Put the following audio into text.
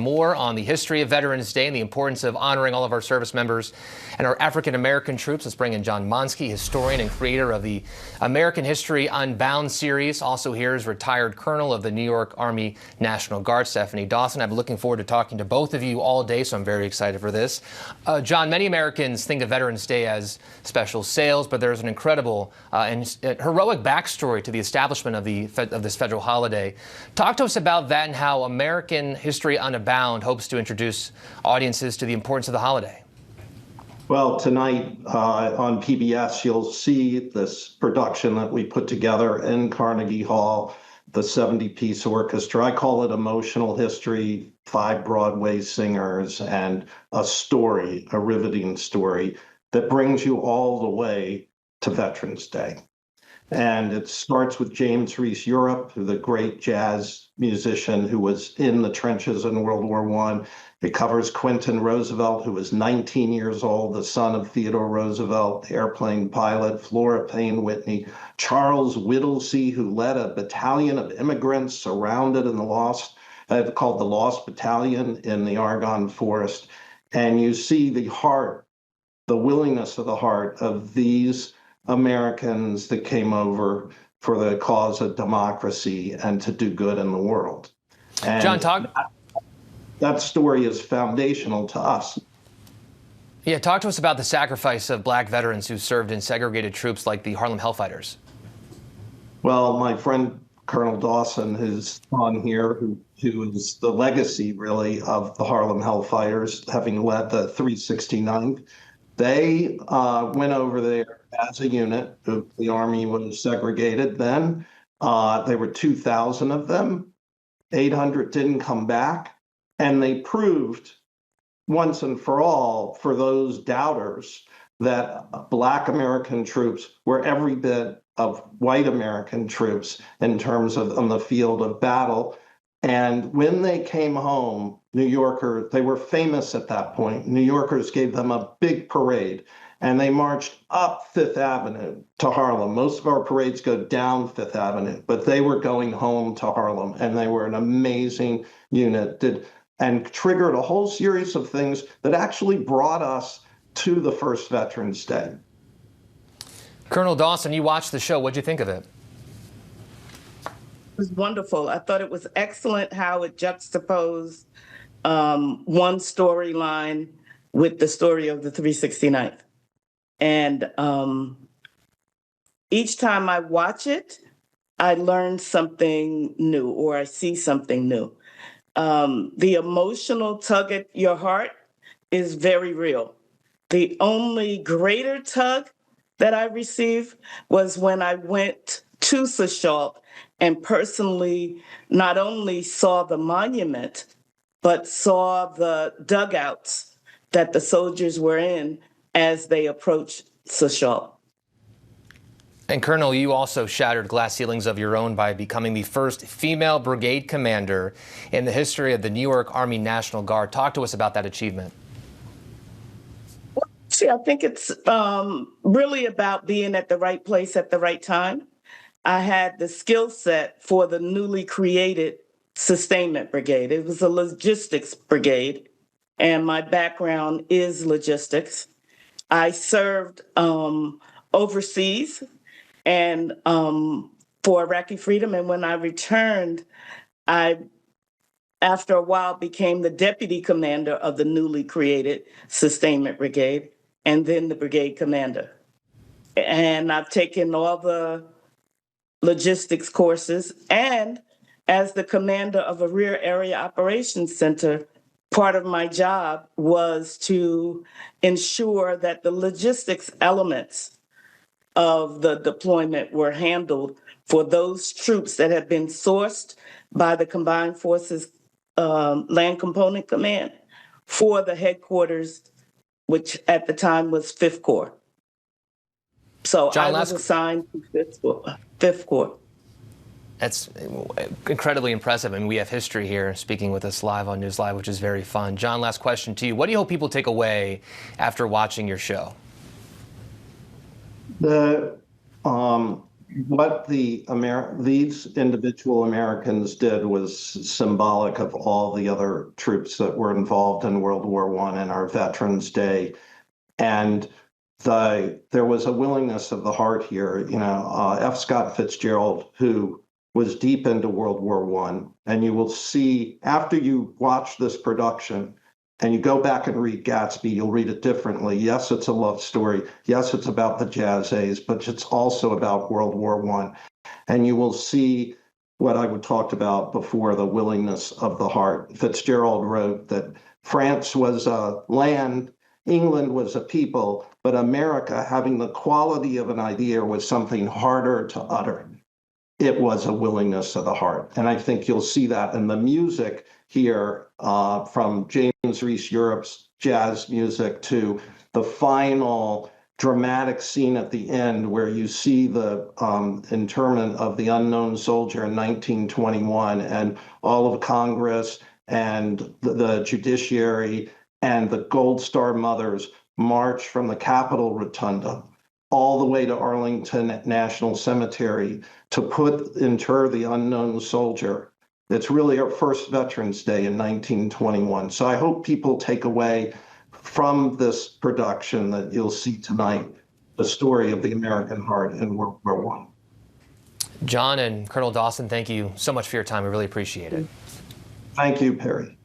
More on the history of Veterans Day and the importance of honoring all of our service members and our African-American troops. Let's bring in John Monsky, historian and creator of the American History Unbound series. Also here is retired colonel of the New York Army National Guard, Stephanie Dawson. I've been looking forward to talking to both of you all day, so I'm very excited for this. John, many Americans think of Veterans Day as special sales, but there's an incredible and heroic backstory to the establishment of this federal holiday. Talk to us about that and how American History Unbound hopes to introduce audiences to the importance of the holiday. Well, tonight on PBS, you'll see this production that we put together in Carnegie Hall, the 70-piece orchestra. I call it emotional history, 5 Broadway singers, and a story, a riveting story that brings you all the way to Veterans Day. And it starts with James Reese Europe, the great jazz musician who was in the trenches in World War I. It covers Quentin Roosevelt, who was 19 years old, the son of Theodore Roosevelt, airplane pilot, Flora Payne Whitney, Charles Whittlesey, who led a battalion of immigrants surrounded in called the Lost Battalion in the Argonne Forest. And you see the heart, the willingness of the heart of these Americans that came over for the cause of democracy and to do good in the world. And John, that story is foundational to us. Yeah, talk to us about the sacrifice of black veterans who served in segregated troops like the Harlem Hellfighters. Well, my friend Colonel Dawson, who's on here, who is the legacy really of the Harlem Hellfighters, having led the 369th, they went over there as a unit. The Army was segregated then. There were 2,000 of them. 800 didn't come back. And they proved once and for all for those doubters that Black American troops were every bit of white American troops in terms of on the field of battle. And when they came home, they were famous at that point. New Yorkers gave them a big parade, and they marched up Fifth Avenue to Harlem. Most of our parades go down Fifth Avenue, but they were going home to Harlem, and they were an amazing unit and triggered a whole series of things that actually brought us to the first Veterans Day. Colonel Dawson, you watched the show. What'd you think of it? It was wonderful. I thought it was excellent how it juxtaposed one storyline with the story of the 369th. And each time I watch it, I learn something new or I see something new. The emotional tug at your heart is very real. The only greater tug that I received was when I went to Sechalt and personally not only saw the monument, but saw the dugouts that the soldiers were in as they approached Sechalt. And Colonel, you also shattered glass ceilings of your own by becoming the first female brigade commander in the history of the New York Army National Guard. Talk to us about that achievement. Well, see, I think it's really about being at the right place at the right time. I had the skill set for the newly created sustainment brigade. It was a logistics brigade, and my background is logistics. I served overseas and for Iraqi freedom, and when I returned, I, after a while, became the deputy commander of the newly created sustainment brigade, and then the brigade commander. And I've taken all the logistics courses, and as the commander of a rear area operations center, part of my job was to ensure that the logistics elements of the deployment were handled for those troops that had been sourced by the Combined Forces Land Component Command for the headquarters, which at the time was 5th Corps. So John, I was assigned to 5th Corps. That's incredibly impressive. I mean, we have history here speaking with us live on News Live, which is very fun. John, last question to you. What do you hope people take away after watching your show? The what these individual Americans did was symbolic of all the other troops that were involved in World War I and our Veterans Day. And there was a willingness of the heart here. F. Scott Fitzgerald, who was deep into World War I, and you will see after you watch this production and you go back and read Gatsby, you'll read it differently. Yes, it's a love story. Yes, it's about the Jazz A's, but it's also about World War I. And you will see what I would talked about before, the willingness of the heart. Fitzgerald wrote that France was a land, England was a people, but America, having the quality of an idea, was something harder to utter. It was a willingness of the heart. And I think you'll see that in the music here, from James Reese Europe's jazz music to the final dramatic scene at the end where you see the interment of the unknown soldier in 1921 and all of Congress and the judiciary and the Gold Star mothers march from the Capitol Rotunda all the way to Arlington National Cemetery to inter the unknown soldier. It's really our first Veterans Day in 1921. So I hope people take away from this production that you'll see tonight the story of the American heart in World War I. John and Colonel Dawson, thank you so much for your time. We really appreciate it. Thank you, Perry.